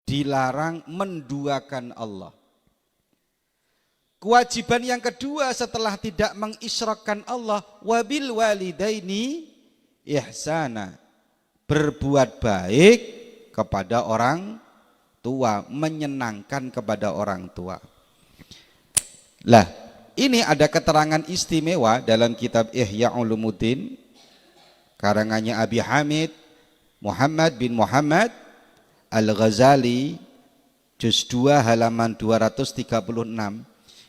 dilarang menduakan Allah. Kewajiban yang kedua setelah tidak mengisyrakkan Allah, wabil walidaini ihsana, berbuat baik kepada orang tua, menyenangkan kepada orang tua. Lah, ini ada keterangan istimewa dalam kitab Ihya Ulumuddin karangannya Abi Hamid Muhammad bin Muhammad Al-Ghazali, juz 2 halaman 236.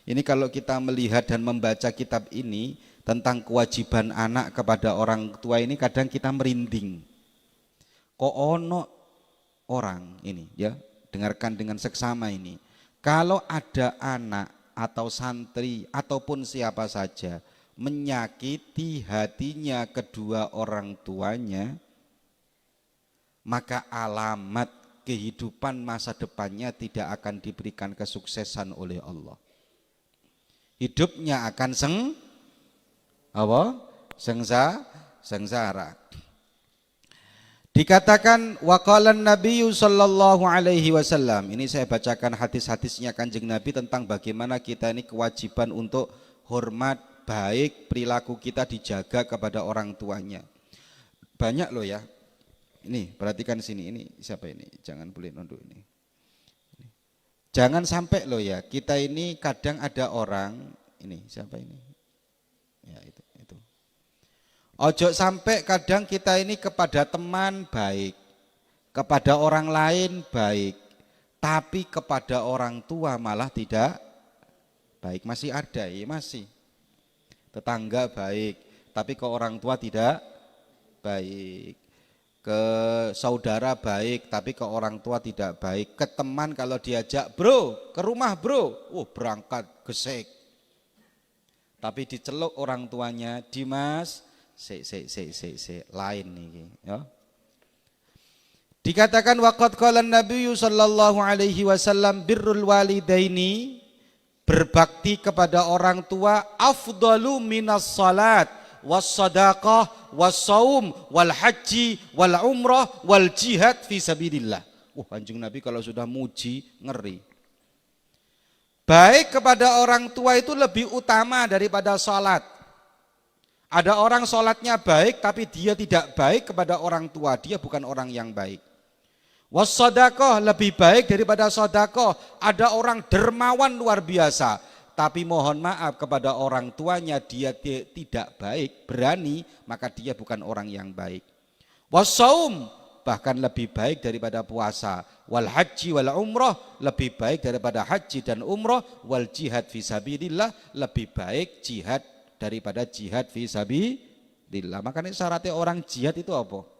Ini kalau kita melihat dan membaca kitab ini tentang kewajiban anak kepada orang tua ini, kadang kita merinding. Kok ono orang ini, ya, dengarkan dengan seksama ini. Kalau ada anak atau santri ataupun siapa saja menyakiti hatinya kedua orang tuanya, maka alamat kehidupan masa depannya tidak akan diberikan kesuksesan oleh Allah. Hidupnya akan sengsara. Dikatakan waqalan Nabi sallallahu alaihi wasallam. Ini saya bacakan hadis-hadisnya Kanjeng Nabi tentang bagaimana kita ini kewajiban untuk hormat, baik, perilaku kita dijaga kepada orang tuanya. Banyak loh ya. Ini perhatikan sini, ini siapa ini? Jangan boleh nunduk ini. Jangan sampai loh ya, kita ini kadang ada orang, ini siapa ini? Ya itu. Ojo sampai kadang kita ini kepada teman baik, kepada orang lain baik, tapi kepada orang tua malah tidak baik. Masih ada ya, masih. Tetangga baik, tapi ke orang tua tidak baik. Ke saudara baik, tapi ke orang tua tidak baik. Ke teman kalau diajak, bro, ke rumah bro, berangkat gesek. Tapi diceluk orang tuanya, Dimas, lain nih, ya. Dikatakan waqad qala Nabi sallallahu alaihi wasallam birrul walidaini, berbakti kepada orang tua afdalu minas salat was sadaqah was saum wal haji wal umrah wal jihad fi sabilillah. Kanjeng Nabi kalau sudah muji ngeri. Baik kepada orang tua itu lebih utama daripada salat. Ada orang salatnya baik tapi dia tidak baik kepada orang tua, dia bukan orang yang baik. Was sadaqah, lebih baik daripada sedekah. Ada orang dermawan luar biasa, tapi mohon maaf kepada orang tuanya dia tidak baik, berani, maka dia bukan orang yang baik. Wasaum, bahkan lebih baik daripada puasa. Wal haji wal umrah, lebih baik daripada haji dan umrah. Wal jihad fi sabilillah, lebih baik jihad daripada jihad fi sabilillah. Makanya syaratnya orang jihad itu apa?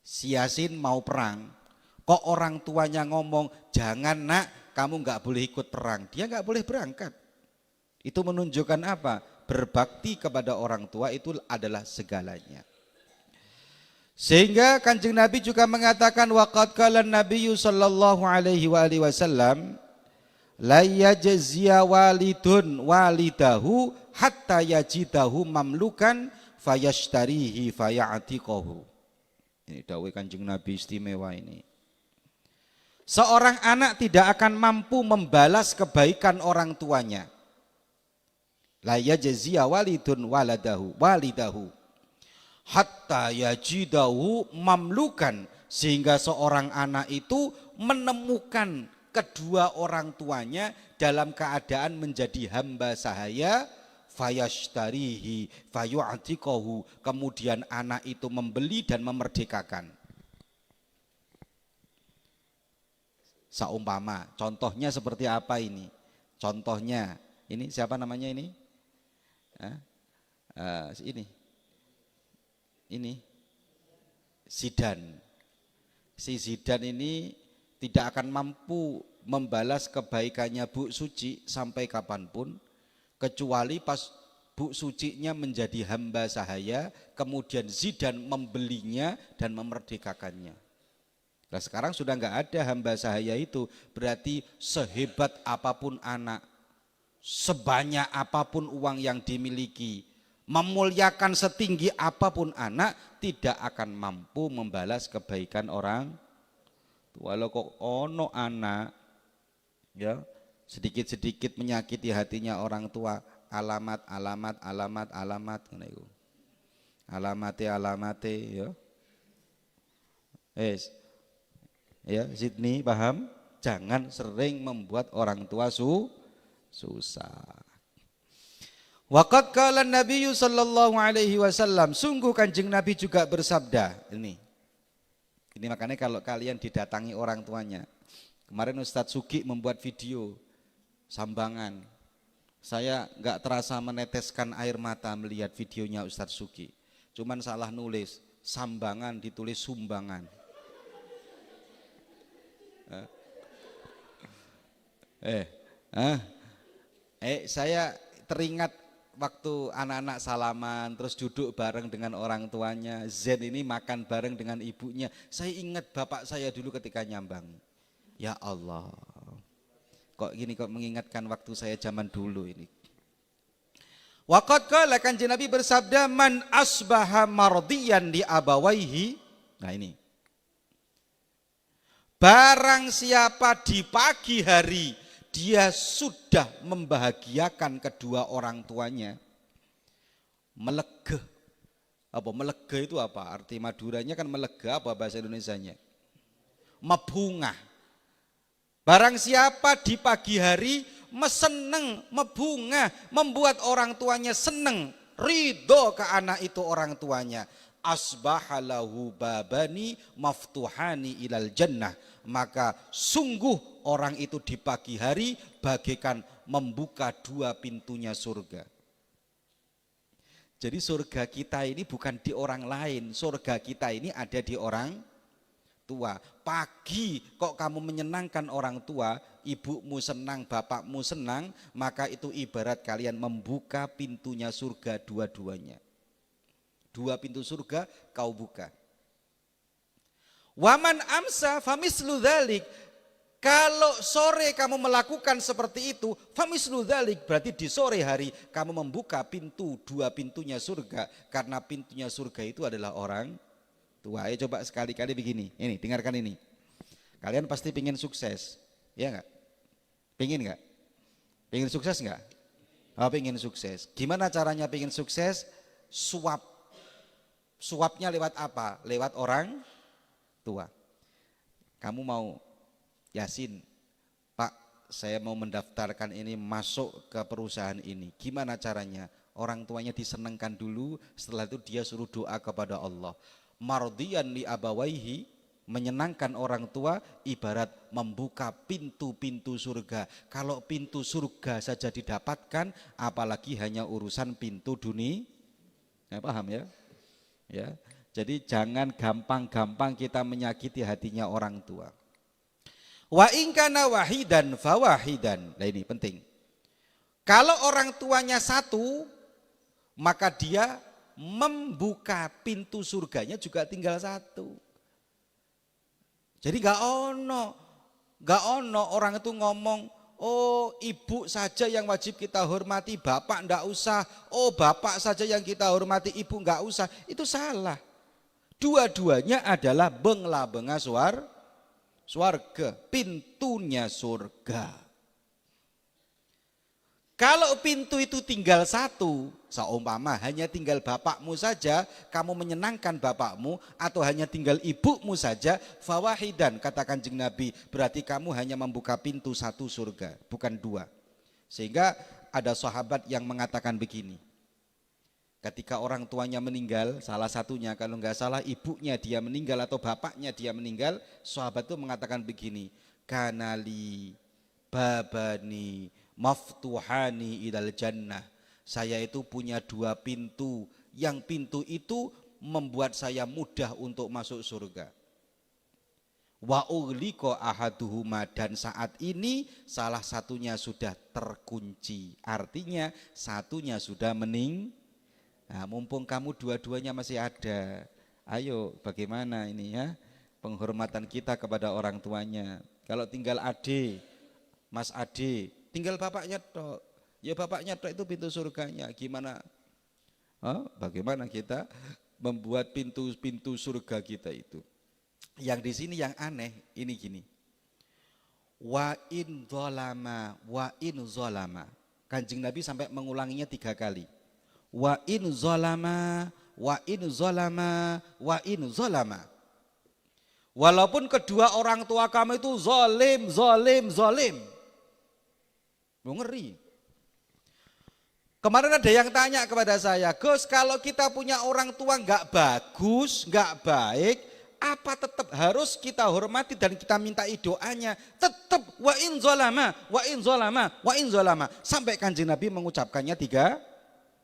Si Yasin mau perang, kok orang tuanya ngomong jangan nak, kamu nggak boleh ikut perang, dia nggak boleh berangkat. Itu menunjukkan apa? Berbakti kepada orang tua itu adalah segalanya. Sehingga Kanjeng Nabi juga mengatakan waqad qala Nabi sallallahu alaihi wasallam la yajziya walidun walidahu hatta yajidahu mamlukan fayashtarihi fayatiqahu. Ini dawuh Kanjeng Nabi istimewa ini. Seorang anak tidak akan mampu membalas kebaikan orang tuanya. La yajziya walidun walidahu hatta yajidahu mamlukan, sehingga seorang anak itu menemukan kedua orang tuanya dalam keadaan menjadi hamba sahaya, fayashtarihi fayu'tiqahu, kemudian anak itu membeli dan memerdekakan. Saumpama, contohnya seperti apa ini? Contohnya, ini siapa namanya ini? Ini Zidan. Si Zidan ini tidak akan mampu membalas kebaikannya Bu Suci sampai kapanpun, kecuali pas Bu Sucinya menjadi hamba sahaya, kemudian Zidan membelinya dan memerdekakannya. Nah sekarang sudah nggak ada hamba sahaya itu, berarti sehebat apapun anak, sebanyak apapun uang yang dimiliki, memuliakan setinggi apapun anak, tidak akan mampu membalas kebaikan orang Walau kok ono anak ya sedikit-sedikit menyakiti hatinya orang tua, alamat ngono iku. Alamate ya. Ya, Sydney paham? Jangan sering membuat orang tua susah. Waqad qala Nabi sallallahu alaihi wasallam, sungguh Kanjeng Nabi juga bersabda, ini makanya kalau kalian didatangi orang tuanya. Kemarin Ustadz Sugi membuat video sambangan. Saya nggak terasa meneteskan air mata melihat videonya Ustadz Sugi. Cuman salah nulis, sambangan ditulis sumbangan. Saya teringat waktu anak-anak salaman terus duduk bareng dengan orang tuanya, Zen ini makan bareng dengan ibunya. Saya ingat bapak saya dulu ketika nyambang. Ya Allah, kok gini, kok mengingatkan waktu saya zaman dulu ini. Waqad qala, Kanjeng Nabi bersabda, man asbaha mardiyan li abawaihi. Nah ini, barang siapa di pagi hari dia sudah membahagiakan kedua orang tuanya, melegeh. Melegeh itu apa? Arti Maduranya kan melegeh, apa bahasa Indonesianya? Mebungah. Barang siapa di pagi hari seneng, mebungah, membuat orang tuanya seneng, ridho ke anak itu orang tuanya, asbahalahu babani maftuhani ilal jannah, maka sungguh orang itu di pagi hari bagaikan membuka dua pintunya surga. Jadi surga kita ini bukan di orang lain, surga kita ini ada di orang tua. Pagi kok kamu menyenangkan orang tua, ibumu senang, bapakmu senang, maka itu ibarat kalian membuka pintunya surga dua-duanya. Dua pintu surga kau buka. Waman amsa famislu dzalik. Kalau sore kamu melakukan seperti itu, famislu dzalik, berarti di sore hari kamu membuka pintu, dua pintunya surga, karena pintunya surga itu adalah orang tua. Ayo coba sekali-kali begini, ini dengarkan ini. Kalian pasti pingin sukses, ya enggak? Pingin enggak? Pingin sukses enggak? Pingin sukses. Gimana caranya pingin sukses? Suapnya lewat apa? Lewat orang tua. Kamu mau, Yasin, Pak, saya mau mendaftarkan ini masuk ke perusahaan ini. Gimana caranya? Orang tuanya disenangkan dulu, setelah itu dia suruh doa kepada Allah. Mardiyan li abawaihi, menyenangkan orang tua ibarat membuka pintu-pintu surga. Kalau pintu surga saja didapatkan, apalagi hanya urusan pintu dunia. Ya, paham ya? Ya. Jadi jangan gampang-gampang kita menyakiti hatinya orang tua. Wa in kana wahidan fawahidan. Nah ini penting. Kalau orang tuanya satu, maka dia membuka pintu surganya juga tinggal satu. Jadi gak ono orang itu ngomong, oh ibu saja yang wajib kita hormati, bapak ndak usah. Oh bapak saja yang kita hormati, ibu nggak usah. Itu salah. Dua-duanya adalah bengla-benga surga, pintunya surga. Kalau pintu itu tinggal satu, seumpama hanya tinggal bapakmu saja, kamu menyenangkan bapakmu, atau hanya tinggal ibumu saja, fawahidan, kata Kanjeng Nabi, berarti kamu hanya membuka pintu satu surga, bukan dua. Sehingga ada sahabat yang mengatakan begini, ketika orang tuanya meninggal, salah satunya kalau nggak salah ibunya dia meninggal atau bapaknya dia meninggal, sahabat itu mengatakan begini, kanali babani maftuhani ilal jannah, saya itu punya dua pintu, yang pintu itu membuat saya mudah untuk masuk surga. Wa ughliqa ahaduhuma, dan saat ini salah satunya sudah terkunci, artinya satunya sudah Nah, mumpung kamu dua-duanya masih ada, ayo bagaimana ini ya penghormatan kita kepada orang tuanya. Kalau tinggal ade, Mas ade, tinggal bapaknya tok, ya bapaknya tok itu pintu surganya. Gimana? Bagaimana kita membuat pintu-pintu surga kita itu? Yang di sini yang aneh ini gini. Wa in zalama, wa in zalama. Kanjeng Nabi sampai mengulanginya 3 kali. Wa in zalama, wa in zalama, wa in zalama. Walaupun kedua orang tua kamu itu zalim. Ngeri. Kemarin ada yang tanya kepada saya, Gus, kalau kita punya orang tua nggak bagus, nggak baik, apa tetap harus kita hormati dan kita mintai doanya? Tetap wa in zalama, wa in zalama, wa in zalama. Sampai Kanjeng Nabi mengucapkannya 3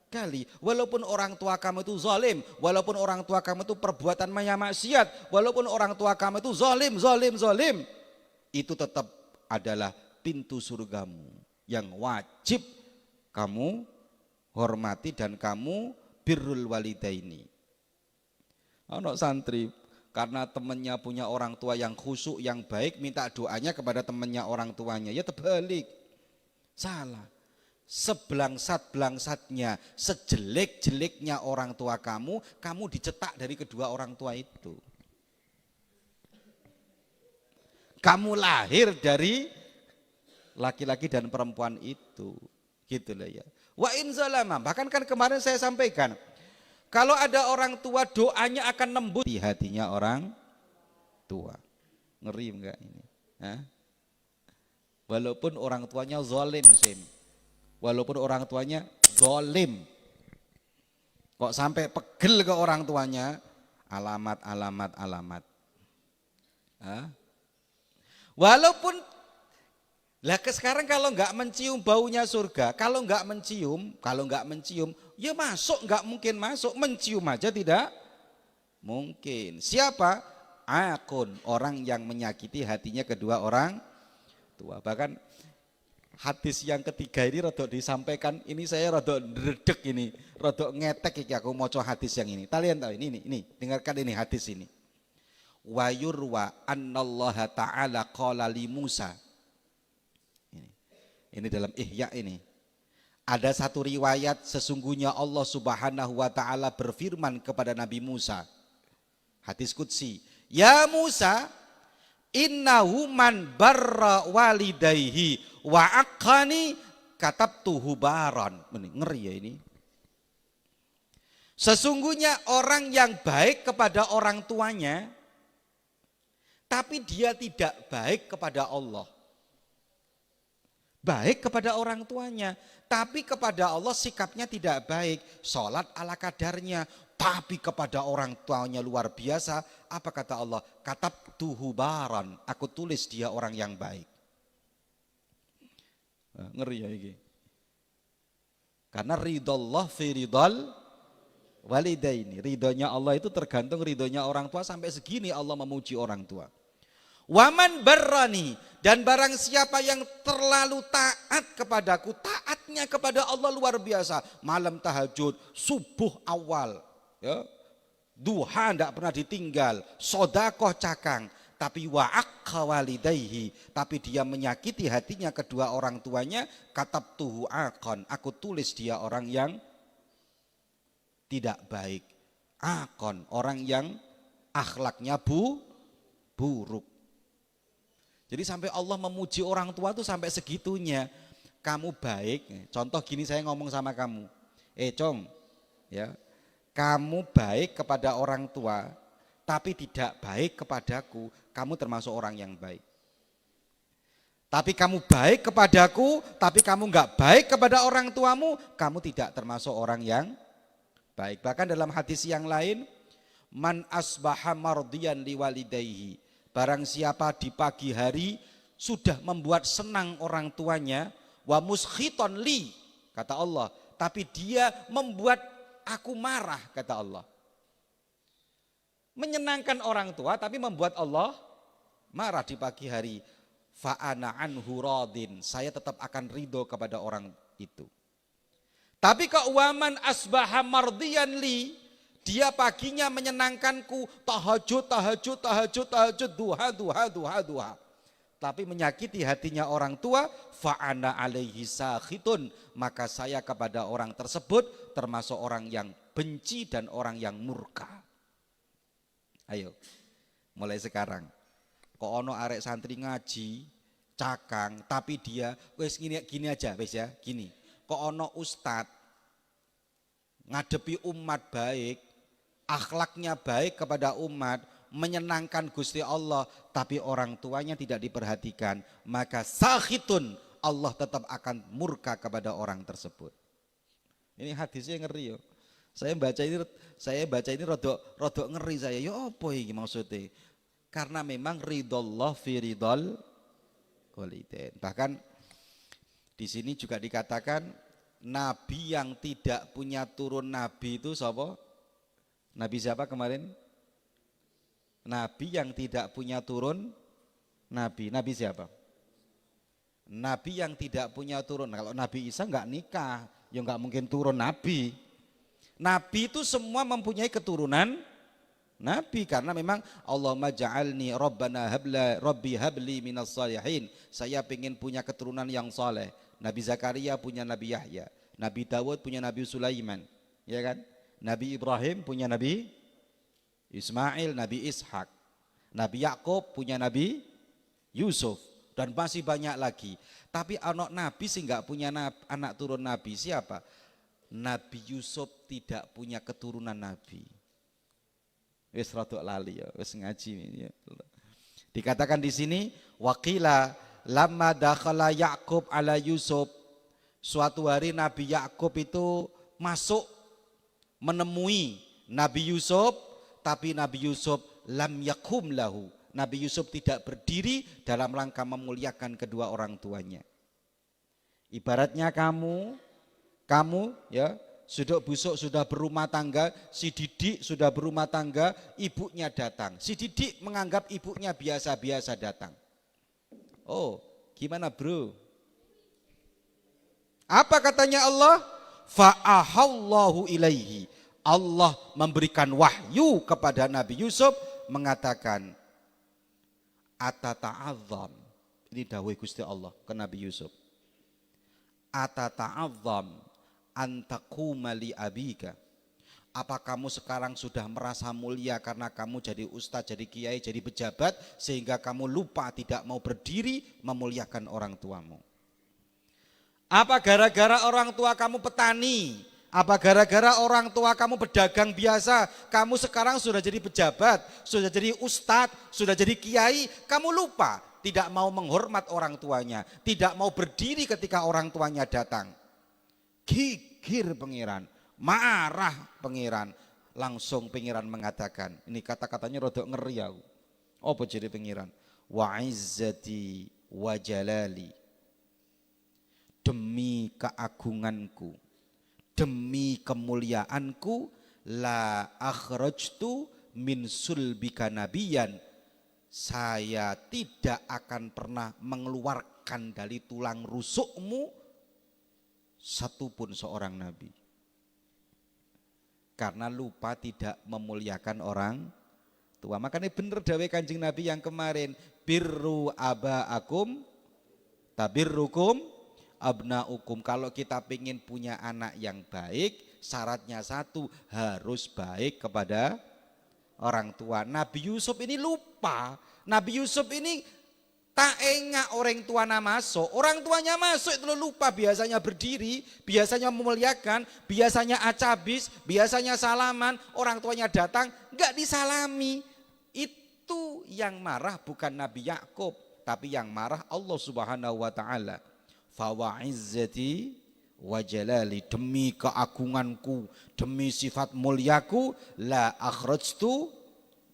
kali. Walaupun orang tua kamu itu zalim, walaupun orang tua kamu itu perbuatan maksiat, walaupun orang tua kamu itu zalim, itu tetap adalah pintu surgamu yang wajib kamu hormati dan kamu birrul walidaini. Ono santri karena temannya punya orang tua yang khusyuk, yang baik, minta doanya kepada temannya orang tuanya. Ya terbalik. Salah. Sebelangsat-belangsatnya, sejelek-jeleknya orang tua kamu dicetak dari kedua orang tua itu. Kamu lahir dari laki-laki dan perempuan itu. Gitu lah ya. Wa in zalama, bahkan kan kemarin saya sampaikan, kalau ada orang tua doanya akan nembus di hatinya orang tua. Ngeri enggak ini? Hah? Walaupun orang tuanya zalim, walaupun orang tuanya zalim, kok sampai pegel ke orang tuanya, alamat. Hah? Walaupun lah sekarang kalau nggak mencium baunya surga, kalau nggak mencium, ya masuk, nggak mungkin masuk, mencium aja tidak mungkin. Siapa? Akun, orang yang menyakiti hatinya kedua orang tua. Bahkan hadis yang ketiga ini rodok disampaikan, ini saya rodok redek ini, rodok ngetek iki aku maca hadis yang ini. Kalian tahu ini, dengarkan ini hadis ini. Wa yurwa annallaha ta'ala qala li Musa. Ini dalam Ihya ini. Ada satu riwayat sesungguhnya Allah Subhanahu wa taala berfirman kepada Nabi Musa. Hadis qudsi, "Ya Musa, innahu man barra walidayhi wa aqani katabtuhu baran." Ngeri ya ini. Sesungguhnya orang yang baik kepada orang tuanya tapi dia tidak baik kepada Allah. Baik kepada orang tuanya, tapi kepada Allah sikapnya tidak baik. Sholat ala kadarnya, tapi kepada orang tuanya luar biasa. Apa kata Allah? Katabtuhu baran, aku tulis dia orang yang baik. Nah, ngeri ya ini. Karena ridallah fi ridal walidaini. Ridhonya Allah itu tergantung ridhonya orang tua, sampai segini Allah memuji orang tua. Waman barrani, dan barang siapa yang terlalu taat kepadaku, taatnya kepada Allah luar biasa, malam tahajud, subuh awal, ya, duha tidak pernah ditinggal, sodakoh cakang, tapi wa'aqqa walidayhi, tapi dia menyakiti hatinya kedua orang tuanya, katabtuhu aqon, aku tulis dia orang yang tidak baik, aqon, orang yang akhlaknya buruk. Jadi sampai Allah memuji orang tua tuh sampai segitunya. Kamu baik, contoh gini saya ngomong sama kamu, Cong, ya, kamu baik kepada orang tua, tapi tidak baik kepadaku, kamu termasuk orang yang baik. Tapi kamu baik kepadaku, tapi kamu nggak baik kepada orang tuamu, kamu tidak termasuk orang yang baik. Bahkan dalam hadis yang lain, man asbaha mardiyan liwalidayhi, barang siapa di pagi hari sudah membuat senang orang tuanya, wa muskhiton li, kata Allah, tapi dia membuat aku marah, kata Allah. Menyenangkan orang tua tapi membuat Allah marah di pagi hari. Fa'ana anhu radin, saya tetap akan ridho kepada orang itu. Tapi keuaman asbaha mardiyan li, dia paginya menyenangkanku, tahajud, duha. Tapi menyakiti hatinya orang tua, fa'ana alaihi sakhitun, maka saya kepada orang tersebut termasuk orang yang benci dan orang yang murka. Ayo, mulai sekarang. Kok ono arek santri ngaji, cakang, tapi dia wis gini aja, wis ya, gini. Kok ono ustad ngadepi umat baik, akhlaknya baik kepada umat, menyenangkan Gusti Allah, tapi orang tuanya tidak diperhatikan, maka sakhitun, Allah tetap akan murka kepada orang tersebut. Ini hadisnya ngeri yo. Saya baca ini rodok ngeri saya. Yo apa iki maksudnya? Karena memang ridallah fi ridal walidain. Bahkan di sini juga dikatakan nabi yang tidak punya turun nabi itu siapa? Nabi siapa kemarin? Nabi yang tidak punya turun nabi. Nabi siapa? Nabi yang tidak punya turun. Kalau Nabi Isa enggak nikah, ya enggak mungkin turun nabi. Nabi itu semua mempunyai keturunan nabi, karena memang Allahumma ja'alni rabbana rabbi habli minas salihin. Saya ingin punya keturunan yang saleh. Nabi Zakaria punya Nabi Yahya, Nabi Dawud punya Nabi Sulaiman, ya kan? Nabi Ibrahim punya Nabi Ismail, Nabi Ishak. Nabi Yakub punya Nabi Yusuf, dan masih banyak lagi. Tapi anak nabi sih enggak punya anak turun nabi. Siapa? Nabi Yusuf tidak punya keturunan nabi. Wis rada lali ya, wis ngaji ya. Dikatakan di sini waqila lamma dakhala Yaqub ala Yusuf. Suatu hari Nabi Yakub itu masuk menemui Nabi Yusuf, tapi Nabi Yusuf lam yakum lahu. Nabi Yusuf tidak berdiri dalam rangka memuliakan kedua orang tuanya. Ibaratnya kamu ya sudah busuk, sudah berumah tangga, si Didik sudah berumah tangga, ibunya datang. Si Didik menganggap ibunya biasa-biasa datang. Oh, gimana bro? Apa katanya Allah? Fa'ahallahu ilaihi. Allah memberikan wahyu kepada Nabi Yusuf mengatakan atata'azzam. Ini dawuh Gusti Allah ke Nabi Yusuf. Atata'azzam antakuma li abika. Apa kamu sekarang sudah merasa mulia karena kamu jadi ustadz, jadi kiai, jadi pejabat, sehingga kamu lupa tidak mau berdiri memuliakan orang tuamu? Apa gara-gara orang tua kamu petani? Apa gara-gara orang tua kamu pedagang biasa, kamu sekarang sudah jadi pejabat, sudah jadi ustadz, sudah jadi kiai, kamu lupa tidak mau menghormat orang tuanya, tidak mau berdiri ketika orang tuanya datang? Gigir pengiran, marah pengiran, langsung pengiran mengatakan, ini kata-katanya rodok ngeri aku. Apa jadi pengiran? Wa izzati wa jalali, demi keagunganku, demi kemuliaanku, la akhrajtu min sulbika nabiyan, saya tidak akan pernah mengeluarkan dari tulang rusukmu satupun seorang nabi. Karena lupa tidak memuliakan orang tua. Makanya benar dawuh Kanjeng Nabi yang kemarin, birru abaakum tabirrukum abnaukum. Kalau kita ingin punya anak yang baik, syaratnya satu, harus baik kepada orang tua. Nabi Yusuf ini lupa. Nabi Yusuf ini tak enggak orang tuanya masuk, orang tuanya masuk itu lupa, biasanya berdiri, biasanya memuliakan, biasanya acabis, biasanya salaman, orang tuanya datang enggak disalami. Itu yang marah bukan Nabi Yakub, tapi yang marah Allah Subhanahu wa taala. Fa wa izzati wa jalali, demi keagunganku, demi sifat muliaku, la akhrajtu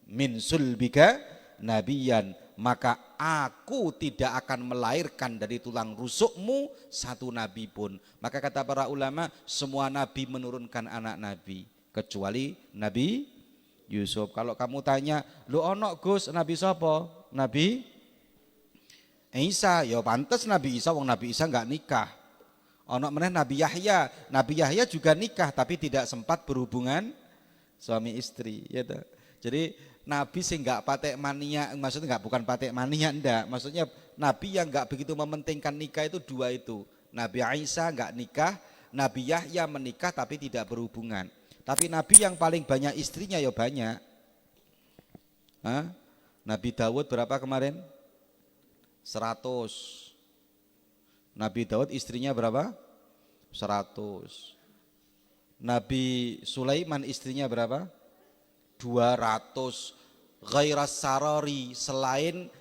min sulbika nabiyan, maka aku tidak akan melahirkan dari tulang rusukmu satu nabi pun. Maka kata para ulama, semua nabi menurunkan anak nabi kecuali Nabi Yusuf. Kalau kamu tanya, lu ono Gus Nabi sapa? Nabi Isa. Ya pantes Nabi Isa, wong Nabi Isa enggak nikah. Ono meneh Nabi Yahya. Nabi Yahya juga nikah tapi tidak sempat berhubungan suami istri, ya toh. Jadi Nabi sih enggak patek mania, maksudnya enggak, bukan patek mania enggak. Maksudnya Nabi yang enggak begitu mementingkan nikah itu dua itu. Nabi Isa enggak nikah, Nabi Yahya menikah tapi tidak berhubungan. Tapi Nabi yang paling banyak istrinya ya banyak. Hah? Nabi Dawud berapa kemarin? 100. Nabi Dawud istrinya berapa? 100. Nabi Sulaiman istrinya berapa? 200. Ghairas sarari, selain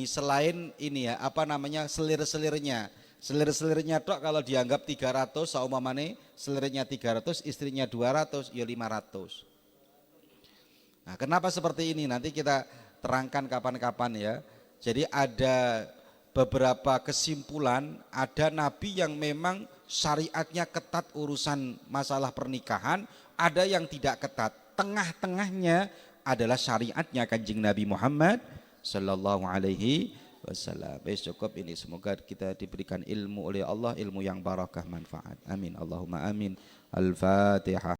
selain ini ya, apa namanya, selir-selirnya. Selir-selirnya tok kalau dianggap 300, saumpamane selirnya 300, istrinya 200, ya 500. Nah, kenapa seperti ini? Nanti kita terangkan kapan-kapan ya. Jadi ada beberapa kesimpulan, ada nabi yang memang syariatnya ketat urusan masalah pernikahan, ada yang tidak ketat. Tengah-tengahnya adalah syariatnya Kanjeng Nabi Muhammad sallallahu alaihi wasallam. Cukup ini, semoga kita diberikan ilmu oleh Allah, ilmu yang barakah manfaat. Amin Allahumma amin. Al-Fatihah.